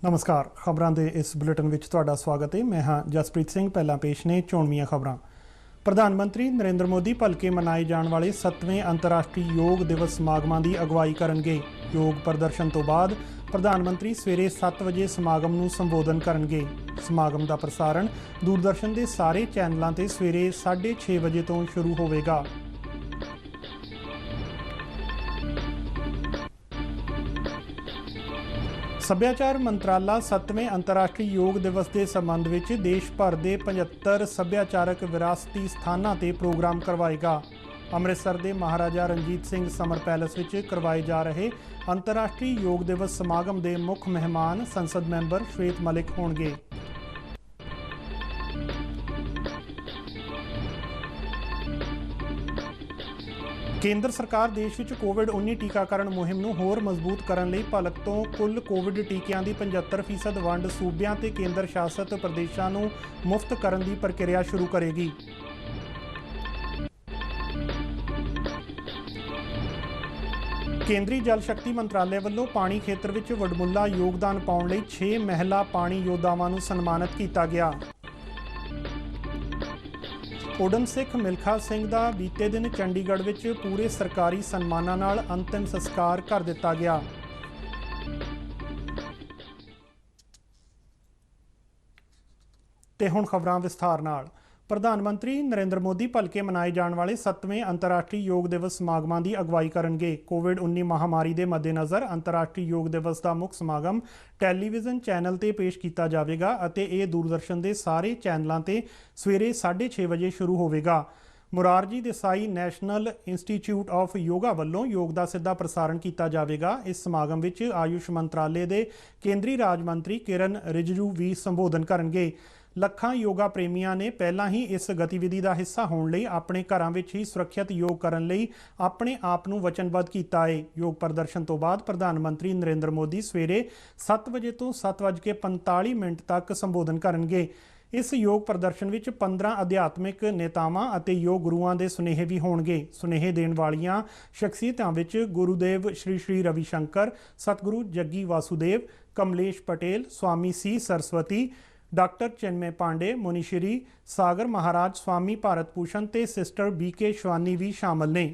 नमस्कार। खबरों के इस बुलेटिन में तुहाडा स्वागत है। मैं हाँ जसप्रीत सिंह। पहला पेश ने चोणवीआं खबरां। प्रधानमंत्री नरेंद्र मोदी भलके मनाए जाने वाले 7वें अंतरराष्ट्रीय योग दिवस समागमां की अगवाई करनगे। योग प्रदर्शन तो बाद प्रधानमंत्री सवेरे 7 बजे समागम नूं संबोधन करनगे। समागम का प्रसारण दूरदर्शन के सारे चैनलों ते सवेरे 6:30 बजे तो शुरू होवेगा। सभ्याचार मंत्राला 7वें अंतरराष्ट्रीय योग दिवस के संबंध में देश भर के 75 सभ्याचारक विरासती स्थानों ते प्रोग्राम करवाएगा। अमृतसर के महाराजा रणजीत सिंह समर पैलेस में करवाए जा रहे अंतरराष्ट्रीय योग दिवस समागम के मुख्य मेहमान संसद मैंबर श्वेत मलिक होंगे। केंद्र सरकार देश में कोविड-19 टीकाकरण मुहिम नूं होर मजबूत करने लई भलक तो कुल कोविड टीकिਆਂ की 75% वंड सूबिਆਂ ते केंद्र शासित प्रदेशों नूं मुफ्त करने की प्रक्रिया शुरू करेगी। केंद्रीय जल शक्ति मंत्रालय वालों पानी खेत्र में वडमुला योगदान पाउण लई 6 महिला पानी योद्धावां नूं सन्मानित किया गया। उडन सिख मिल्खा सिंह का बीते दिन चंडीगढ़ में पूरे सरकारी सन्मानां नाल अंतिम संस्कार कर दिता गया। ते हुण खबरां विस्तार नाल। प्रधानमंत्री नरेंद्र मोदी भलके मनाए जाने वाले 7वें अंतरराष्ट्रीय योग दिवस समागमां की अगवाई करनगे। कोविड-19 महामारी के मद्देनज़र अंतरराष्ट्रीय योग दिवस का मुख्य समागम टैलीविजन चैनल ते पेश किया जाएगा और यह दूरदर्शन के सारे चैनलों ते सवेरे 6:30 बजे शुरू होगा। Morarji Desai national institute of yoga वालों योग का सीधा प्रसारण किया जाएगा। इस समागम में आयुष मंत्रालय के केंद्रीय राज मंत्री किरण रिजिजू भी संबोधन करेंगे। ਲੱਖਾਂ योगा प्रेमियों ने पहला ही इस गतिविधि का हिस्सा होने लई अपने घरों में ही सुरक्षित योग करने लई अपने आप नूं वचनबद्ध किया है। योग प्रदर्शन तो बाद प्रधानमंत्री नरेंद्र मोदी सवेरे 7 बजे तो 7:45 तक संबोधन करेंगे। इस योग प्रदर्शन में 15 अध्यात्मिक नेतावां अते योग गुरुआं दे सुनेहे भी होणगे। सुनेहे देण वालियां शख्सियतां विच गुरुदेव श्री श्री रविशंकर, सतगुरु जग्गी वासुदेव, कमलेश पटेल, स्वामी सी सरस्वती, डॉक्टर चिन्मय पांडे, मुनीश्री सागर महाराज, स्वामी भारत भूषण ते सिस्टर BK शिवानी भी शामिल ने।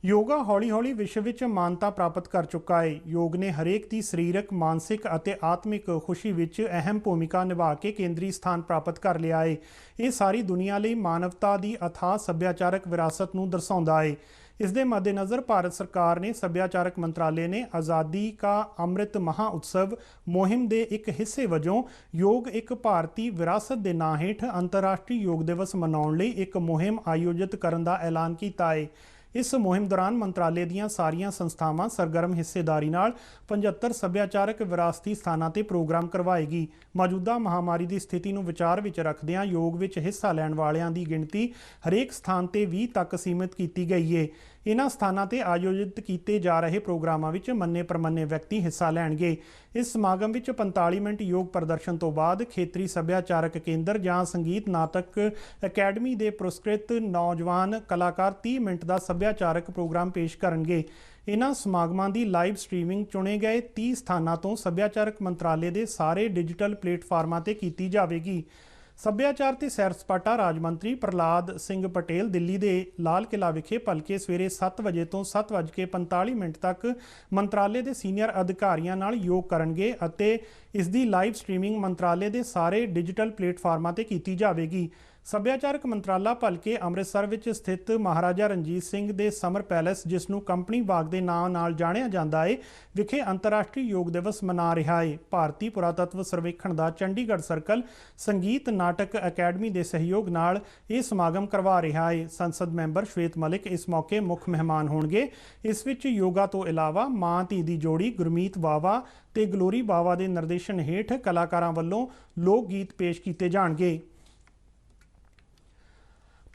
योगा हौली हौली विश्व में मानता प्राप्त कर चुका है। योग ने हरेक की सरीरक, मानसिक और आत्मिक खुशी में अहम भूमिका निभा के केंद्रीय स्थान प्राप्त कर लिया है। ये सारी दुनिया लिए मानवता की अथाह सभ्याचारक विरासत नूं दर्शाउंदा है। इस दे मद्देनज़र भारत सरकार ने सभ्याचारक मंत्रालय ने आज़ादी का अमृत महा-उत्सव मुहिम के एक हिस्से वजों योग एक भारतीय विरासत के नां हेठ अंतरराष्ट्रीय योग दिवस मनाउण लई एक मुहिम आयोजित करने का ऐलान किया है। इस मुहिम दौरान मंत्रालय दीयां सारियां संस्थावां सरगर्म हिस्सेदारी नाल 75 सभ्याचारक विरासती स्थानां ते प्रोग्राम करवाएगी। मौजूदा महामारी की स्थिति नूं विचार विच रखदियां योग विच हिस्सा लैण वालियां की गिणती हरेक स्थान ते 20 तक सीमित की गई है। इन्हां स्थानां ते आयोजित किए जा रहे प्रोग्रामां विच मन्ने परमन्ने व्यक्ति हिस्सा लैणगे। इस समागम विच 45 मिनट योग प्रदर्शन तो बाद खेतरी सभ्याचारक केंद्र जां संगीत नाटक अकैडमी के पुरस्कृत नौजवान कलाकार 30 मिनट का सभ्याचारक प्रोग्राम पेश करनगे। इन्हां समागमां की लाइव स्ट्रीमिंग चुने गए 30 स्थानों तो सभ्याचारक मंत्रालय के सारे डिजिटल प्लेटफार्मां ते कीती जावेगी। सभ्याचार ते सैर सपाटा राज मंत्री प्रहलाद सिंह पटेल दिल्ली के लाल किला विखे भलके सवेरे 7 बजे तो 7:45 तक मंत्रालय के सीनियर अधिकारियों नाल योग करनगे अते इसकी लाइव स्ट्रीमिंग मंत्रालय के सारे डिजिटल प्लेटफार्मां ते कीती जावेगी। सभ्याचारक मंत्राला भलके अमृतसर विच स्थित महाराजा रणजीत सिंह के समर पैलेस, जिसनूं कंपनी बाग के नाम नाल जाणिया जांदा है, विखे अंतरराष्ट्रीय योग दिवस मना रहा है। भारतीय पुरातत्व सर्वेखण का चंडीगढ़ सर्कल संगीत नाटक अकैडमी के सहयोग नाल यह समागम करवा रहा है। संसद मैंबर श्वेत मलिक इस मौके मुख्य मेहमान होणगे। इस विच योगा तो इलावा मां धी दी जोड़ी गुरमीत बावा ते गलोरी बावा के निर्देशन हेठ कलाकारां वल्लों लोक गीत पेश किए जाणगे।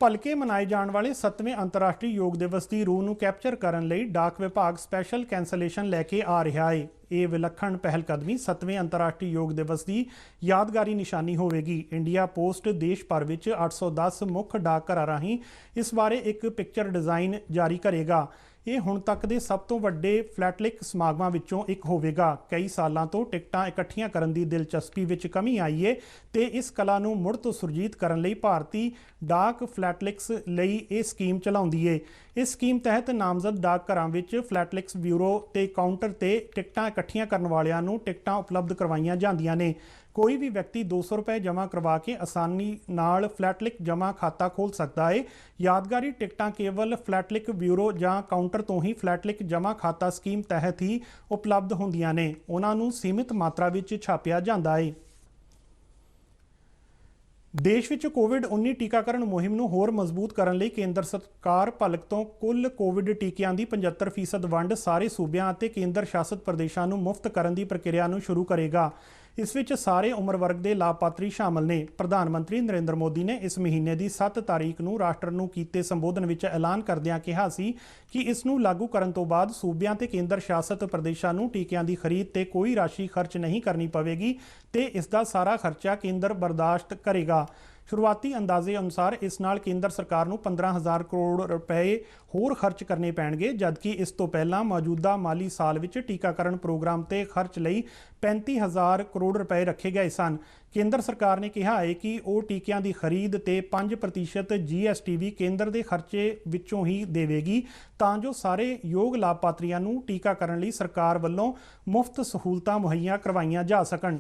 भलके मनाए जाने वाले 7वें अंतरराष्ट्रीय योग दिवस की रूह नूं कैप्चर करने लई डाक विभाग स्पैशल कैंसलेशन लैके आ रहा है। ये विलखण पहलकदमी 7वें अंतरराष्ट्रीय योग दिवस की यादगारी निशानी होगी। इंडिया पोस्ट देश भर में 810 मुख्य डाक घर राही इस बारे एक पिक्चर डिज़ाइन जारी करेगा। ਇਹ ਹੁਣ ਤੱਕ ਦੇ ਸਭ ਤੋਂ ਵੱਡੇ ਫਲੈਟਲਿਕ ਸਮਾਗਮਾਂ ਵਿੱਚੋਂ ਇੱਕ ਹੋਵੇਗਾ। ਕਈ ਸਾਲਾਂ ਤੋਂ ਟਿਕਟਾਂ ਇਕੱਠੀਆਂ ਕਰਨ ਦੀ ਦਿਲਚਸਪੀ ਵਿੱਚ ਕਮੀ ਆਈ ਹੈ ਤੇ ਇਸ ਕਲਾ ਨੂੰ ਮੁੜ ਤੋਂ ਸੁਰਜੀਤ ਕਰਨ ਲਈ ਭਾਰਤੀ ਡਾਕ ਫਲੈਟਲਿਕਸ ਲਈ ਇਹ ਸਕੀਮ ਚਲਾਉਂਦੀ ਹੈ। ਇਸ ਸਕੀਮ ਤਹਿਤ ਨਾਮਜ਼ਦ ਡਾਕ ਘਰਾਂ ਵਿੱਚ ਫਲੈਟਲਿਕਸ ਬਿਊਰੋ ਤੇ ਕਾਊਂਟਰ ਤੇ ਟਿਕਟਾਂ ਇਕੱਠੀਆਂ ਕਰਨ ਵਾਲਿਆਂ ਨੂੰ ਟਿਕਟਾਂ ਉਪਲਬਧ ਕਰਵਾਈਆਂ ਜਾਂਦੀਆਂ ਨੇ। ਕੋਈ ਵੀ ਵਿਅਕਤੀ 200 रुपए जमा करवा के आसानी नाल फ्लैटलिक जमा खाता खोल सकता है। यादगारी टिकटां केवल फ्लैटलिक ब्यूरो जां काउंटर तो ही फ्लैटलिक जमा खाता स्कीम तहत ही उपलब्ध होंदियां ने। उन्हां नूं सीमित मात्रा विच छापिया जांदा है। देश ਵਿੱਚ ਕੋਵਿਡ-19 ਟੀਕਾਕਰਨ ਮੁਹਿੰਮ ਨੂੰ ਹੋਰ ਮਜ਼ਬੂਤ ਕਰਨ ਲਈ ਕੇਂਦਰ ਸਰਕਾਰ ਭਲਕ ਤੋਂ ਕੁੱਲ ਕੋਵਿਡ ਟੀਕਿਆਂ ਦੀ 75% ਵੰਡ ਸਾਰੇ ਸੂਬਿਆਂ ਅਤੇ ਕੇਂਦਰ ਸ਼ਾਸਤ ਪ੍ਰਦੇਸ਼ਾਂ ਨੂੰ ਮੁਫਤ ਕਰਨ ਦੀ ਪ੍ਰਕਿਰਿਆ ਨੂੰ ਸ਼ੁਰੂ ਕਰੇਗਾ। ਇਸ ਵਿੱਚ ਸਾਰੇ ਉਮਰ ਵਰਗ ਦੇ ਲਾਭਪਾਤਰੀ ਸ਼ਾਮਲ ਨੇ। ਪ੍ਰਧਾਨ ਮੰਤਰੀ ਨਰਿੰਦਰ ਮੋਦੀ ਨੇ ਇਸ ਮਹੀਨੇ ਦੀ 7 ਤਾਰੀਖ ਨੂੰ ਰਾਸ਼ਟਰ ਨੂੰ ਕੀਤੇ ਸੰਬੋਧਨ ਵਿੱਚ ਐਲਾਨ ਕਰਦਿਆਂ ਕਿਹਾ ਸੀ ਕਿ ਇਸ ਨੂੰ ਲਾਗੂ ਕਰਨ ਤੋਂ ਬਾਅਦ ਸੂਬਿਆਂ ਤੇ ਕੇਂਦਰ ਸ਼ਾਸਤ ਪ੍ਰਦੇਸ਼ਾਂ ਨੂੰ ਟੀਕਿਆਂ ਦੀ ਖਰੀਦ ਤੇ ਕੋਈ ਰਾਸ਼ੀ ਖਰਚ ਨਹੀਂ ਕਰਨੀ ਪਵੇਗੀ ਤੇ ਇਸ ਦਾ ਸਾਰਾ ਖਰਚਾ ਕੇਂਦਰ ਬਰਦਾਸ਼ਤ ਕਰੇਗਾ। शुरुआती अंदाजे अनुसार इस नाल केंद्र सरकार ਨੂੰ 15,000 करोड़ रुपए होर खर्च करने पैणगे, जबकि इस तो पहला मौजूदा माली साल विच टीकाकरण प्रोग्राम ते खर्च लई 35,000 करोड़ रुपए रखे गए सन। केंद्र सरकार ने कहा है कि वो टीकिਆਂ ਦੀ खरीद ते 5% GST भी केंद्र ਦੇ खर्चे ਵਿੱਚੋਂ ही देवेगी ਤਾਂ ਜੋ ਸਾਰੇ ਯੋਗ ਲਾਭਪਾਤਰੀਆਂ ਨੂੰ ਟੀਕਾਕਰਨ ਲਈ ਸਰਕਾਰ ਵੱਲੋਂ ਮੁਫਤ ਸਹੂਲਤਾਂ ਮੁਹੱਈਆ ਕਰਵਾਈਆਂ ਜਾ ਸਕਣ।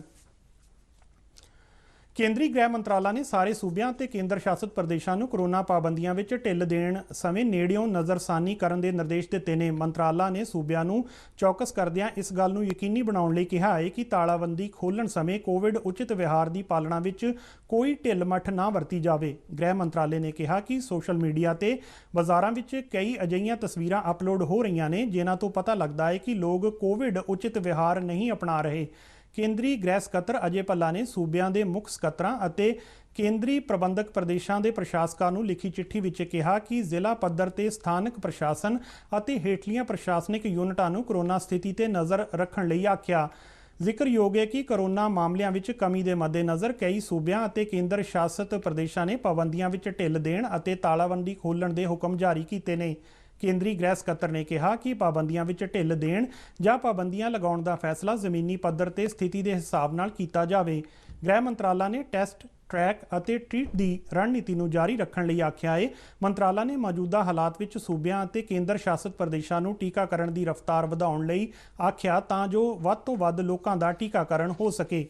ਕੇਂਦਰੀ ਗ੍ਰਹਿ ਮੰਤਰਾਲਾ ਨੇ ਸਾਰੇ ਸੂਬਿਆਂ ਤੇ ਕੇਂਦਰ ਸ਼ਾਸਤ ਪ੍ਰਦੇਸ਼ਾਂ ਨੂੰ ਕੋਰੋਨਾ ਪਾਬੰਦੀਆਂ ਵਿੱਚ ਢਿੱਲ ਦੇਣ ਸਮੇਂ ਨੇੜਿਓਂ ਨਜ਼ਰਸਾਨੀ ਕਰਨ ਦੇ ਨਿਰਦੇਸ਼ ਦਿੱਤੇ ਨੇ। ਮੰਤਰਾਲਾ ਨੇ ਸੂਬਿਆਂ ਨੂੰ ਚੌਕਸ ਕਰਦਿਆਂ ਇਸ ਗੱਲ ਨੂੰ ਯਕੀਨੀ ਬਣਾਉਣ ਲਈ ਕਿਹਾ ਹੈ ਕਿ ਤਾਲਾਬੰਦੀ ਖੋਲ੍ਹਣ ਸਮੇਂ ਕੋਵਿਡ ਉਚਿਤ ਵਿਹਾਰ ਦੀ ਪਾਲਣਾ ਵਿੱਚ ਕੋਈ ਢਿੱਲ ਮੱਠ ਨਾ ਵਰਤੀ ਜਾਵੇ। ਗ੍ਰਹਿ ਮੰਤਰਾਲੇ ਨੇ ਕਿਹਾ ਕਿ ਸੋਸ਼ਲ ਮੀਡੀਆ ਤੇ ਬਾਜ਼ਾਰਾਂ ਵਿੱਚ ਕਈ ਅਜਿਹੀਆਂ ਤਸਵੀਰਾਂ ਅਪਲੋਡ ਹੋ ਰਹੀਆਂ ਨੇ ਜਿਨ੍ਹਾਂ ਤੋਂ ਪਤਾ ਲੱਗਦਾ ਹੈ ਕਿ ਲੋਕ ਕੋਵਿਡ ਉਚਿਤ ਵਿਹਾਰ ਨਹੀਂ ਅਪਣਾ ਰਹੇ। ਕੇਂਦਰੀ ਗ੍ਰਹਿ ਸਕੱਤਰ ਅਜੇ ਭੱਲਾ ਨੇ ਸੂਬਿਆਂ ਦੇ ਮੁੱਖ ਸਕੱਤਰਾਂ ਅਤੇ ਕੇਂਦਰੀ ਪ੍ਰਬੰਧਕ ਪ੍ਰਦੇਸ਼ਾਂ ਦੇ ਪ੍ਰਸ਼ਾਸਕਾਂ ਨੂੰ ਲਿਖੀ ਚਿੱਠੀ ਵਿੱਚ ਕਿਹਾ ਕਿ ਜ਼ਿਲ੍ਹਾ ਪੱਧਰ ਤੇ ਸਥਾਨਕ ਪ੍ਰਸ਼ਾਸਨ ਅਤੇ ਹੇਠਲੀਆਂ ਪ੍ਰਸ਼ਾਸਨਿਕ ਯੂਨਿਟਾਂ ਨੂੰ ਕੋਰੋਨਾ ਸਥਿਤੀ ਤੇ ਨਜ਼ਰ ਰੱਖਣ ਲਈ ਆਖਿਆ। ਜ਼ਿਕਰਯੋਗ ਹੈ ਕਿ ਕੋਰੋਨਾ ਮਾਮਲਿਆਂ ਵਿੱਚ ਕਮੀ ਦੇ ਮੱਦੇਨਜ਼ਰ ਕਈ ਸੂਬਿਆਂ ਅਤੇ ਕੇਂਦਰ ਸ਼ਾਸਤ ਪ੍ਰਦੇਸ਼ਾਂ ਨੇ ਪਾਬੰਦੀਆਂ ਵਿੱਚ ਢਿੱਲ ਦੇਣ ਅਤੇ ਤਾਲਾਬੰਦੀ ਖੋਲ੍ਹਣ ਦੇ ਹੁਕਮ ਜਾਰੀ ਕੀਤੇ ਨੇ। ਕੇਂਦਰੀ ਗ੍ਰਹਿ ਸਕੱਤਰ ਨੇ ਕਿਹਾ ਕਿ ਪਾਬੰਦੀਆਂ ਵਿੱਚ ਢਿੱਲ ਦੇਣ ਜਾਂ ਪਾਬੰਦੀਆਂ ਲਗਾਉਣ ਦਾ ਫੈਸਲਾ ਜ਼ਮੀਨੀ ਪੱਧਰ ਤੇ ਸਥਿਤੀ ਦੇ ਹਿਸਾਬ ਨਾਲ ਕੀਤਾ ਜਾਵੇ। ਗ੍ਰਹਿ ਮੰਤਰਾਲਾ ਨੇ ਟੈਸਟ, ਟਰੈਕ ਅਤੇ ਟ੍ਰੀਟ ਦੀ ਰਣਨੀਤੀ ਨੂੰ ਜਾਰੀ ਰੱਖਣ ਲਈ ਆਖਿਆ ਹੈ। ਮੰਤਰਾਲਾ ਨੇ ਮੌਜੂਦਾ ਹਾਲਾਤ ਵਿੱਚ ਸੂਬਿਆਂ ਅਤੇ ਕੇਂਦਰ ਸ਼ਾਸਤ ਪ੍ਰਦੇਸ਼ਾਂ ਨੂੰ ਟੀਕਾਕਰਨ ਦੀ ਰਫ਼ਤਾਰ ਵਧਾਉਣ ਲਈ ਆਖਿਆ ਤਾਂ ਜੋ ਵੱਧ ਤੋਂ ਵੱਧ ਲੋਕਾਂ ਦਾ ਟੀਕਾਕਰਨ ਹੋ ਸਕੇ।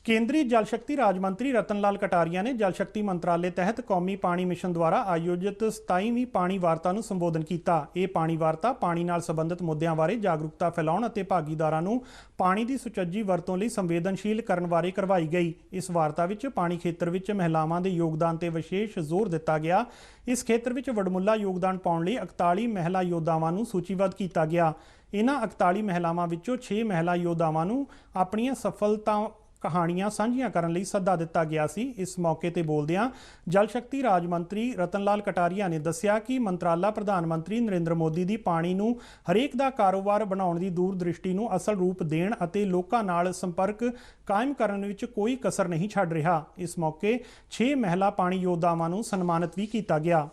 ਕੇਂਦਰੀ ਜਲ ਸ਼ਕਤੀ ਰਾਜ ਮੰਤਰੀ ਰਤਨ ਲਾਲ ਕਟਾਰੀਆ ਨੇ ਜਲ ਸ਼ਕਤੀ ਮੰਤਰਾਲੇ ਤਹਿਤ ਕੌਮੀ ਪਾਣੀ ਮਿਸ਼ਨ ਦੁਆਰਾ ਆਯੋਜਿਤ 27ਵੀਂ ਪਾਣੀ ਵਾਰਤਾ ਨੂੰ ਸੰਬੋਧਨ ਕੀਤਾ। ਇਹ ਪਾਣੀ ਵਾਰਤਾ ਪਾਣੀ ਨਾਲ ਸੰਬੰਧਿਤ ਮੁੱਦਿਆਂ ਬਾਰੇ ਜਾਗਰੂਕਤਾ ਫੈਲਾਉਣ ਅਤੇ ਭਾਗੀਦਾਰਾਂ ਨੂੰ ਪਾਣੀ ਦੀ ਸੁਚੱਜੀ ਵਰਤੋਂ ਲਈ ਸੰਵੇਦਨਸ਼ੀਲ ਕਰਨ ਬਾਰੇ ਕਰਵਾਈ ਗਈ। ਇਸ ਵਾਰਤਾ ਵਿੱਚ ਪਾਣੀ ਖੇਤਰ ਵਿੱਚ ਮਹਿਲਾਵਾਂ ਦੇ ਯੋਗਦਾਨ ਤੇ ਵਿਸ਼ੇਸ਼ ਜ਼ੋਰ ਦਿੱਤਾ ਗਿਆ। ਇਸ ਖੇਤਰ ਵਿੱਚ ਵਡਮੁੱਲਾ ਯੋਗਦਾਨ ਪਾਉਣ ਲਈ 41 ਮਹਿਲਾ ਯੋਧਾਵਾਂ ਨੂੰ ਸੂਚੀਬੱਧ ਕੀਤਾ ਗਿਆ। ਇਹਨਾਂ 41 ਮਹਿਲਾਵਾਂ ਵਿੱਚੋਂ 6 ਮਹਿਲਾ ਯੋਧਾਵਾਂ ਨੂੰ ਆਪਣੀਆਂ ਸਫਲਤਾ ਕਹਾਣੀਆਂ ਸਾਂਝੀਆਂ ਕਰਨ ਲਈ ਸੱਦਾ ਦਿੱਤਾ ਗਿਆ ਸੀ। ਇਸ ਮੌਕੇ ਤੇ ਬੋਲਦਿਆਂ ਜਲ ਸ਼ਕਤੀ ਰਾਜ ਮੰਤਰੀ ਰਤਨ ਲਾਲ ਕਟਾਰੀਆ ਨੇ ਦੱਸਿਆ ਕਿ ਮੰਤਰਾਲਾ ਪ੍ਰਧਾਨ ਮੰਤਰੀ ਨਰਿੰਦਰ ਮੋਦੀ ਦੀ ਪਾਣੀ ਨੂੰ ਹਰੇਕ ਦਾ ਕਾਰੋਬਾਰ ਬਣਾਉਣ ਦੀ ਦੂਰਦ੍ਰਿਸ਼ਟੀ ਨੂੰ ਅਸਲ ਰੂਪ ਦੇਣ ਅਤੇ ਲੋਕਾਂ ਨਾਲ ਸੰਪਰਕ ਕਾਇਮ ਕਰਨ ਵਿੱਚ ਕੋਈ ਕਸਰ ਨਹੀਂ ਛੱਡ ਰਿਹਾ। ਇਸ ਮੌਕੇ 6 ਮਹਿਲਾ ਪਾਣੀ ਯੋਧਾਵਾਂ ਨੂੰ ਸਨਮਾਨਿਤ ਵੀ ਕੀਤਾ ਗਿਆ।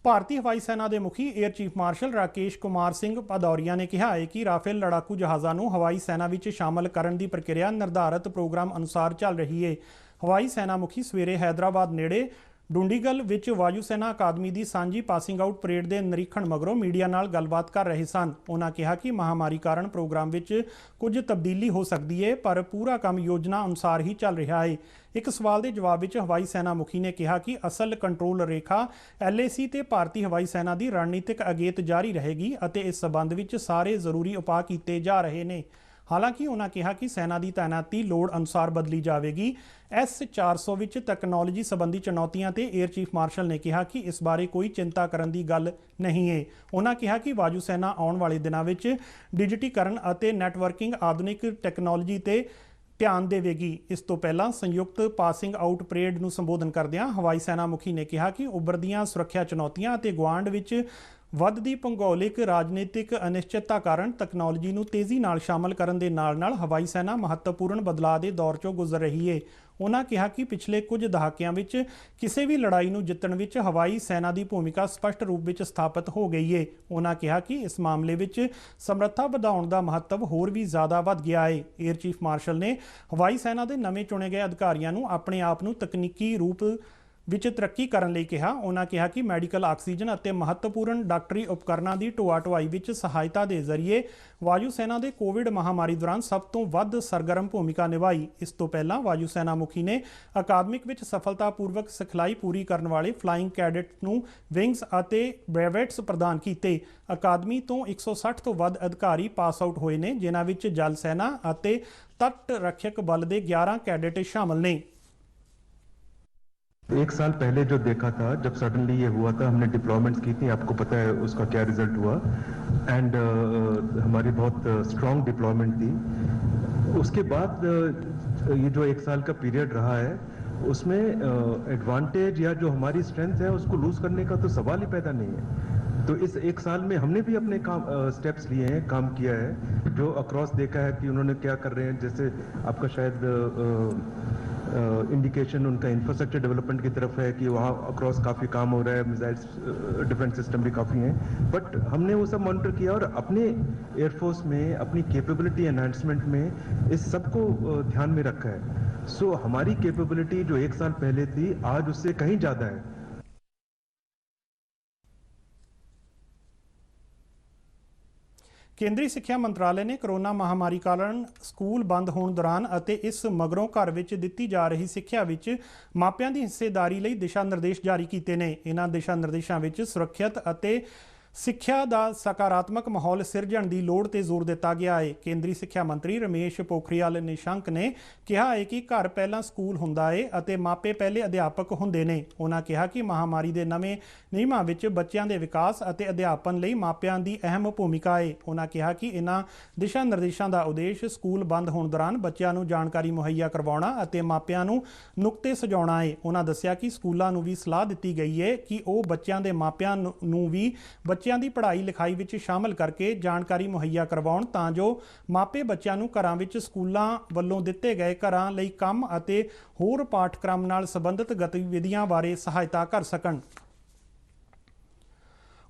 ਭਾਰਤੀ ਹਵਾਈ ਸੈਨਾ ਦੇ ਮੁਖੀ air chief marshal Rakesh Kumar Singh Bhadauria ਨੇ ਕਿਹਾ ਹੈ ਕਿ ਰਾਫੇਲ ਲੜਾਕੂ ਜਹਾਜ਼ਾਂ ਨੂੰ ਹਵਾਈ ਸੈਨਾ ਵਿੱਚ ਸ਼ਾਮਲ ਕਰਨ ਦੀ ਪ੍ਰਕਿਰਿਆ ਨਿਰਧਾਰਤ ਪ੍ਰੋਗਰਾਮ ਅਨੁਸਾਰ ਚੱਲ ਰਹੀ ਹੈ। ਹਵਾਈ ਸੈਨਾ ਮੁਖੀ ਸਵੇਰੇ ਹੈਦਰਾਬਾਦ ਨੇੜੇ ਡੁੰਡੀਗਲ ਵਿੱਚ ਵਾਯੂ ਸੈਨਾ ਅਕਾਦਮੀ ਦੀ ਸਾਂਝੀ ਪਾਸਿੰਗ ਆਊਟ ਪਰੇਡ ਦੇ ਨਿਰੀਖਣ ਮਗਰੋਂ ਮੀਡੀਆ ਨਾਲ ਗੱਲਬਾਤ ਕਰ ਰਹੇ ਸਨ। ਉਹਨਾਂ ਕਿਹਾ ਕਿ ਮਹਾਮਾਰੀ ਕਾਰਨ ਪ੍ਰੋਗਰਾਮ ਵਿੱਚ ਕੁਝ ਤਬਦੀਲੀ ਹੋ ਸਕਦੀ ਹੈ, ਪਰ ਪੂਰਾ ਕੰਮ ਯੋਜਨਾ ਅਨੁਸਾਰ ਹੀ ਚੱਲ ਰਿਹਾ ਹੈ। ਇੱਕ ਸਵਾਲ ਦੇ ਜਵਾਬ ਵਿੱਚ ਹਵਾਈ ਸੈਨਾ ਮੁਖੀ ਨੇ ਕਿਹਾ ਕਿ ਅਸਲ ਕੰਟਰੋਲ ਰੇਖਾ LAC ਤੇ ਭਾਰਤੀ ਹਵਾਈ ਸੈਨਾ ਦੀ ਰਣਨੀਤਿਕ ਅਗੇਤ ਜਾਰੀ ਰਹੇਗੀ ਅਤੇ ਇਸ ਸਬੰਧ ਵਿੱਚ ਸਾਰੇ ਜ਼ਰੂਰੀ ਉਪਾਅ ਕੀਤੇ ਜਾ ਰਹੇ ਨੇ। ਹਾਲਾਂਕਿ ਉਹਨਾਂ ਕਿਹਾ ਕਿ ਸੈਨਾ ਦੀ ਤਾਇਨਾਤੀ ਲੋੜ ਅਨੁਸਾਰ ਬਦਲੀ ਜਾਵੇਗੀ। S-400 ਵਿੱਚ ਤਕਨਾਲੋਜੀ ਸੰਬੰਧੀ ਚੁਣੌਤੀਆਂ ਤੇ ਏਅਰ ਚੀਫ ਮਾਰਸ਼ਲ ਨੇ ਕਿਹਾ ਕਿ ਇਸ ਬਾਰੇ ਕੋਈ ਚਿੰਤਾ ਕਰਨ ਦੀ ਗੱਲ ਨਹੀਂ ਹੈ। ਉਹਨਾਂ ਕਿਹਾ ਕਿ ਵਾਯੂ ਸੈਨਾ ਆਉਣ ਵਾਲੇ ਦਿਨਾਂ ਵਿੱਚ ਡਿਜੀਟੀਕਰਨ ਅਤੇ ਨੈਟਵਰਕਿੰਗ ਆਧੁਨਿਕ ਟੈਕਨੋਲੋਜੀ ਤੇ ਧਿਆਨ ਦੇਵੇਗੀ। ਇਸ ਤੋਂ ਪਹਿਲਾਂ ਸੰਯੁਕਤ ਪਾਸਿੰਗ ਆਊਟ ਪਰੇਡ ਨੂੰ ਸੰਬੋਧਨ ਕਰਦਿਆਂ ਹਵਾਈ ਸੈਨਾ ਮੁਖੀ ਨੇ ਕਿਹਾ ਕਿ ਉੱਭਰਦੀਆਂ ਸੁਰੱਖਿਆ ਚੁਣੌਤੀਆਂ ਅਤੇ ਗੁਆਂਢ ਵਿੱਚ ਵੱਧਦੀ ਭੂਗੋਲਿਕ ਰਾਜਨੀਤਿਕ ਅਨਿਸ਼ਚਿਤਤਾ ਕਾਰਨ ਤਕਨਾਲੋਜੀ ਨੂੰ ਤੇਜ਼ੀ ਨਾਲ ਸ਼ਾਮਲ ਕਰਨ ਦੇ ਨਾਲ-ਨਾਲ ਹਵਾਈ ਸੈਨਾ ਮਹੱਤਵਪੂਰਨ ਬਦਲਾਅ ਦੇ ਦੌਰ 'ਚੋਂ ਗੁਜ਼ਰ ਰਹੀ ਹੈ। ਉਨ੍ਹਾਂ ਕਿਹਾ ਕਿ ਪਿਛਲੇ ਕੁਝ ਦਹਾਕਿਆਂ ਵਿੱਚ ਕਿਸੇ ਵੀ ਲੜਾਈ ਨੂੰ ਜਿੱਤਣ ਵਿੱਚ ਹਵਾਈ ਸੈਨਾ ਦੀ ਭੂਮਿਕਾ ਸਪਸ਼ਟ ਰੂਪ ਵਿੱਚ ਸਥਾਪਿਤ ਹੋ ਗਈ ਹੈ। ਉਨ੍ਹਾਂ ਕਿਹਾ ਕਿ ਇਸ ਮਾਮਲੇ ਵਿੱਚ ਸਮਰੱਥਾ ਵਧਾਉਣ ਦਾ ਮਹੱਤਵ ਹੋਰ ਵੀ ਜ਼ਿਆਦਾ ਵੱਧ ਗਿਆ ਹੈ। ਏਅਰ ਚੀਫ ਮਾਰਸ਼ਲ ਨੇ ਹਵਾਈ ਸੈਨਾ ਦੇ ਨਵੇਂ ਚੁਣੇ ਗਏ ਅਧਿਕਾਰੀਆਂ ਨੂੰ ਆਪਣੇ ਆਪ ਨੂੰ ਤਕਨੀਕੀ ਰੂਪ ਵਿੱਚ ਤਰੱਕੀ ਕਰਨ ਲਈ ਕਿਹਾ। ਉਨ੍ਹਾਂ ਕਿਹਾ ਕਿ ਮੈਡੀਕਲ ਆਕਸੀਜਨ ਅਤੇ ਮਹੱਤਵਪੂਰਨ ਡਾਕਟਰੀ ਉਪਕਰਨਾਂ ਦੀ ਢੋਆ ਢੁਆਈ ਵਿੱਚ ਸਹਾਇਤਾ ਦੇ ਜ਼ਰੀਏ ਵਾਯੂ ਸੈਨਾ ਦੇ ਕੋਵਿਡ ਮਹਾਮਾਰੀ ਦੌਰਾਨ ਸਭ ਤੋਂ ਵੱਧ ਸਰਗਰਮ ਭੂਮਿਕਾ ਨਿਭਾਈ। ਇਸ ਤੋਂ ਪਹਿਲਾਂ ਵਾਯੂ ਸੈਨਾ ਮੁਖੀ ਨੇ ਅਕਾਦਮਿਕ ਵਿੱਚ ਸਫਲਤਾਪੂਰਵਕ ਸਿਖਲਾਈ ਪੂਰੀ ਕਰਨ ਵਾਲੇ ਫਲਾਈਂਗ ਕੈਡਿਟ ਨੂੰ ਵਿੰਗਸ ਅਤੇ ਬ੍ਰੇਵੈਟਸ ਪ੍ਰਦਾਨ ਕੀਤੇ। ਅਕਾਦਮੀ ਤੋਂ 160 ਤੋਂ ਵੱਧ ਅਧਿਕਾਰੀ ਪਾਸ ਆਊਟ ਹੋਏ ਨੇ, ਜਿਨ੍ਹਾਂ ਵਿੱਚ ਜਲ ਸੈਨਾ ਅਤੇ ਤਟ ਰੱਖਿਅਕ ਬਲ ਦੇ 11 ਕੈਡਿਟ शामिल ने। एक साल पहले जो देखा था, जब सडनली ये हुआ था, हमने डिप्लॉयमेंट्स की थी, आपको पता है उसका क्या रिजल्ट हुआ, एंड हमारी बहुत स्ट्रॉन्ग डिप्लॉयमेंट थी। उसके बाद ये जो एक साल का पीरियड रहा है, उसमें एडवांटेज या जो हमारी स्ट्रेंथ है उसको लूज करने का तो सवाल ही पैदा नहीं है। तो इस एक साल में हमने भी अपने काम स्टेप्स लिए हैं, काम किया है, जो अक्रॉस देखा है कि उन्होंने क्या कर रहे हैं। जैसे आपका शायद इंडिकेशन उनका इंफ्रास्ट्रक्चर डेवलपमेंट की तरफ है कि वहाँ अक्रॉस काफ़ी काम हो रहा है, मिसाइल्स डिफेंस सिस्टम भी काफ़ी हैं, बट हमने वो सब मॉनिटर किया और अपने एयरफोर्स में अपनी कैपेबिलिटी एनहांसमेंट में इस सब को ध्यान में रखा है। सो हमारी कैपेबिलिटी जो एक साल पहले थी, आज उससे कहीं ज़्यादा है। ਕੇਂਦਰੀ ਸਿੱਖਿਆ ਮੰਤਰਾਲੇ ਨੇ ਕੋਰੋਨਾ ਮਹਾਮਾਰੀ ਕਾਰਨ ਸਕੂਲ ਬੰਦ ਹੋਣ ਦੌਰਾਨ ਅਤੇ ਇਸ ਮਗਰੋਂ ਘਰ ਵਿੱਚ ਦਿੱਤੀ ਜਾ ਰਹੀ ਸਿੱਖਿਆ ਵਿੱਚ ਮਾਪਿਆਂ ਦੀ ਹਿੱਸੇਦਾਰੀ ਲਈ ਦਿਸ਼ਾ ਨਿਰਦੇਸ਼ ਜਾਰੀ ਕੀਤੇ ਨੇ। ਇਹਨਾਂ ਦਿਸ਼ਾ ਨਿਰਦੇਸ਼ਾਂ ਵਿੱਚ ਸੁਰੱਖਿਅਤ ਅਤੇ ਸਿੱਖਿਆ ਦਾ ਸਕਾਰਾਤਮਕ ਮਾਹੌਲ ਸਿਰਜਣ ਦੀ ਲੋੜ ਤੇ ਜ਼ੋਰ ਦਿੱਤਾ ਗਿਆ ਹੈ। ਕੇਂਦਰੀ ਸਿੱਖਿਆ ਮੰਤਰੀ ਰਮੇਸ਼ ਪੋਖਰਿਆਲ ਨਿਸ਼ੰਕ ਨੇ ਕਿਹਾ ਹੈ ਕਿ ਘਰ ਪਹਿਲਾਂ ਸਕੂਲ ਹੁੰਦਾ ਹੈ ਅਤੇ ਮਾਪੇ ਪਹਿਲੇ ਅਧਿਆਪਕ ਹੁੰਦੇ ਨੇ। ਉਹਨਾਂ ਕਿਹਾ ਕਿ ਮਹਾਮਾਰੀ ਦੇ ਨਵੇਂ ਨਿਯਮਾਂ ਵਿੱਚ ਬੱਚਿਆਂ ਦੇ ਵਿਕਾਸ ਅਤੇ ਅਧਿਆਪਨ ਲਈ ਮਾਪਿਆਂ ਦੀ ਅਹਿਮ ਭੂਮਿਕਾ ਹੈ। ਉਹਨਾਂ ਕਿਹਾ ਕਿ ਇਹਨਾਂ ਦਿਸ਼ਾ ਨਿਰਦੇਸ਼ਾਂ ਦਾ ਉਦੇਸ਼ ਸਕੂਲ ਬੰਦ ਹੋਣ ਦੌਰਾਨ ਬੱਚਿਆਂ ਨੂੰ ਜਾਣਕਾਰੀ ਮੁਹੱਈਆ ਕਰਵਾਉਣਾ ਅਤੇ ਮਾਪਿਆਂ ਨੂੰ ਨੁਕਤੇ ਸੁਝਾਉਣਾ ਹੈ। ਉਹਨਾਂ ਦੱਸਿਆ ਕਿ ਸਕੂਲਾਂ ਨੂੰ ਵੀ ਸਲਾਹ ਦਿੱਤੀ ਗਈ ਹੈ ਕਿ ਉਹ ਬੱਚਿਆਂ ਦੇ ਮਾਪਿਆਂ ਨੂੰ ਵੀ ਬੱਚਿਆਂ ਦੀ ਪੜ੍ਹਾਈ ਲਿਖਾਈ ਵਿੱਚ ਸ਼ਾਮਲ ਕਰਕੇ ਜਾਣਕਾਰੀ ਮੁਹੱਈਆ ਕਰਵਾਉਣ ਤਾਂ ਜੋ ਮਾਪੇ ਬੱਚਿਆਂ ਨੂੰ ਘਰਾਂ ਵਿੱਚ ਸਕੂਲਾਂ ਵੱਲੋਂ ਦਿੱਤੇ ਗਏ ਘਰਾਂ ਲਈ ਕੰਮ ਅਤੇ ਹੋਰ ਪਾਠਕ੍ਰਮ ਨਾਲ ਸੰਬੰਧਿਤ ਗਤੀਵਿਧੀਆਂ ਬਾਰੇ ਸਹਾਇਤਾ ਕਰ ਸਕਣ।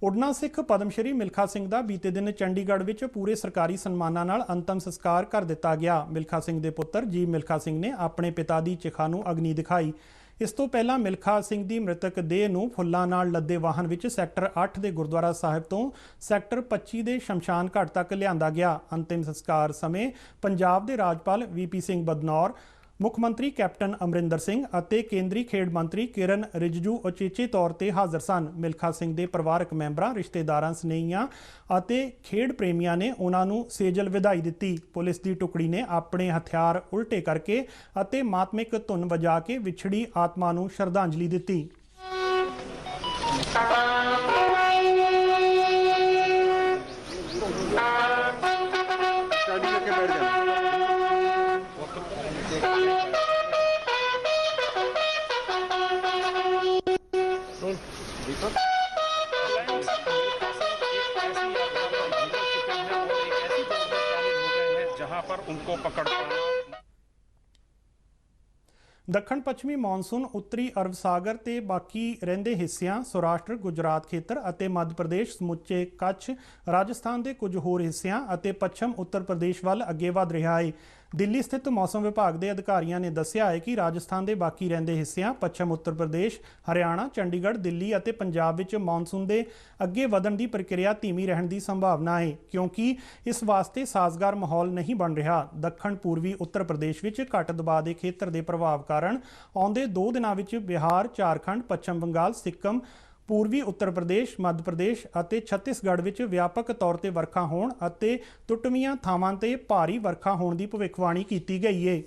ਉਡਣਾ ਸਿੱਖ ਪਦਮ ਸ਼੍ਰੀ ਮਿਲਖਾ ਸਿੰਘ ਦਾ ਬੀਤੇ ਦਿਨ ਚੰਡੀਗੜ੍ਹ ਵਿੱਚ ਪੂਰੇ ਸਰਕਾਰੀ ਸਨਮਾਨਾਂ ਨਾਲ ਅੰਤਮ ਸੰਸਕਾਰ ਕਰ ਦਿੱਤਾ ਗਿਆ। ਮਿਲਖਾ ਸਿੰਘ ਦੇ ਪੁੱਤਰ ਜੀ ਮਿਲਖਾ ਸਿੰਘ ਨੇ ਆਪਣੇ ਪਿਤਾ ਦੀ ਚਿਖਾ ਨੂੰ ਅਗਨੀ ਦਿਖਾਈ। ਇਸ ਤੋਂ ਪਹਿਲਾਂ ਮਿਲਖਾ ਸਿੰਘ ਦੀ ਮ੍ਰਿਤਕ ਦੇਹ ਨੂੰ ਫੁੱਲਾਂ ਨਾਲ ਲੱਦੇ ਵਾਹਨ ਵਿੱਚ ਸੈਕਟਰ 8 ਦੇ ਗੁਰਦੁਆਰਾ ਸਾਹਿਬ ਤੋਂ ਸੈਕਟਰ 25 ਦੇ ਸ਼ਮਸ਼ਾਨ ਘਾਟ ਤੱਕ ਲਿਆਂਦਾ ਗਿਆ। ਅੰਤਿਮ ਸੰਸਕਾਰ ਸਮੇਂ ਪੰਜਾਬ ਦੇ ਰਾਜਪਾਲ VP ਸਿੰਘ ਬਦਨੌਰ, ਮੁੱਖ ਮੰਤਰੀ ਕੈਪਟਨ ਅਮਰਿੰਦਰ ਸਿੰਘ ਅਤੇ ਕੇਂਦਰੀ ਖੇਡ ਮੰਤਰੀ ਕਿਰਨ ਰਿਜਿਜੂ ਉਚੇਚੇ ਤੌਰ ਤੇ ਹਾਜ਼ਰ ਸਨ। ਮਿਲਖਾ ਸਿੰਘ ਦੇ ਪਰਿਵਾਰਕ ਮੈਂਬਰਾਂ, ਰਿਸ਼ਤੇਦਾਰਾਂ, ਸਨੇਹੀਆਂ ਅਤੇ ਖੇਡ ਪ੍ਰੇਮੀਆਂ ਨੇ ਉਹਨਾਂ ਨੂੰ ਸੇਜਲ ਵਿਦਾਈ ਦਿੱਤੀ। ਪੁਲਿਸ ਦੀ ਟੁਕੜੀ ਨੇ ਆਪਣੇ ਹਥਿਆਰ ਉਲਟੇ ਕਰਕੇ ਅਤੇ ਮਾਤਮਿਕ ਧੁਨ ਵਜਾ ਕੇ ਵਿਛੜੀ ਆਤਮਾ ਨੂੰ ਸ਼ਰਧਾਂਜਲੀ ਦਿੱਤੀ। जहां पर उनको पकड़ पाना। ਦੱਖਣ ਪੱਛਮੀ ਮੌਨਸੂਨ ਉੱਤਰੀ ਅਰਬ ਸਾਗਰ ਤੇ ਬਾਕੀ ਰਹਿੰਦੇ ਹਿੱਸਿਆਂ, ਸੌਰਾਸ਼ਟਰ, ਗੁਜਰਾਤ ਖੇਤਰ ਅਤੇ ਮੱਧ ਪ੍ਰਦੇਸ਼, ਸਮੁੱਚੇ ਕੱਛ, ਰਾਜਸਥਾਨ ਦੇ ਕੁਝ ਹੋਰ ਹਿੱਸਿਆਂ ਅਤੇ ਪੱਛਮ ਉੱਤਰ ਪ੍ਰਦੇਸ਼ ਵੱਲ ਅੱਗੇ ਵਧ ਰਿਹਾ ਹੈ। ਦਿੱਲੀ ਸਥਿਤ ਮੌਸਮ ਵਿਭਾਗ ਦੇ ਅਧਿਕਾਰੀਆਂ ਨੇ ਦੱਸਿਆ ਹੈ ਕਿ ਰਾਜਸਥਾਨ ਦੇ ਬਾਕੀ ਰਹਿੰਦੇ ਹਿੱਸਿਆਂ, ਪੱਛਮ ਉੱਤਰ ਪ੍ਰਦੇਸ਼, ਹਰਿਆਣਾ, ਚੰਡੀਗੜ੍ਹ, ਦਿੱਲੀ ਅਤੇ ਪੰਜਾਬ ਵਿੱਚ ਮੌਨਸੂਨ ਦੇ ਅੱਗੇ ਵਧਣ ਦੀ ਪ੍ਰਕਿਰਿਆ ਧੀਮੀ ਰਹਿਣ ਦੀ ਸੰਭਾਵਨਾ ਹੈ, ਕਿਉਂਕਿ ਇਸ ਵਾਸਤੇ ਸਾਜ਼ਗਾਰ ਮਾਹੌਲ ਨਹੀਂ ਬਣ ਰਿਹਾ। ਦੱਖਣ ਪੂਰਬੀ ਉੱਤਰ ਪ੍ਰਦੇਸ਼ ਵਿੱਚ ਘੱਟ ਦਬਾਅ ਦੇ ਖੇਤਰ ਦੇ ਪ੍ਰਭਾਵ ਕਾਰਨ ਆਉਂਦੇ 2 ਦਿਨਾਂ ਵਿੱਚ ਬਿਹਾਰ, ਝਾਰਖੰਡ, ਪੱਛਮ ਬੰਗਾਲ, ਸਿੱਕਮ, ਪੂਰਬੀ ਉੱਤਰ ਪ੍ਰਦੇਸ਼, ਮੱਧ ਪ੍ਰਦੇਸ਼ ਅਤੇ ਛੱਤੀਸਗੜ੍ਹ ਵਿੱਚ ਵਿਆਪਕ ਤੌਰ ਤੇ ਵਰਖਾ ਹੋਣ ਅਤੇ ਟੁੱਟਵੀਆਂ ਥਾਵਾਂ ਤੇ ਭਾਰੀ ਵਰਖਾ ਹੋਣ ਦੀ ਭਵਿੱਖਬਾਣੀ ਕੀਤੀ ਗਈ ਹੈ।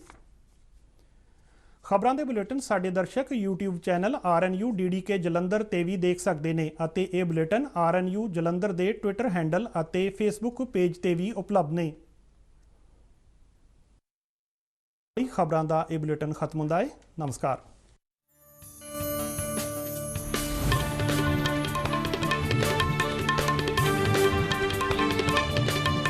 ਖਬਰਾਂ ਦੇ ਬੁਲੇਟਿਨ ਸਾਡੇ ਦਰਸ਼ਕ YouTube channel RNU DDK Jalandhar ਤੇ ਵੀ ਦੇਖ ਸਕਦੇ ਨੇ ਅਤੇ ਇਹ ਬੁਲੇਟਿਨ RNU ਜਲੰਧਰ ਦੇ ਟਵਿੱਟਰ ਹੈਂਡਲ ਅਤੇ ਫੇਸਬੁੱਕ ਪੇਜ ਤੇ ਵੀ ਉਪਲਬਧ ਨੇ। ਖਬਰਾਂ ਦਾ ਇਹ ਬੁਲੇਟਿਨ ਖਤਮ ਹੁੰਦਾ ਹੈ। ਨਮਸਕਾਰ।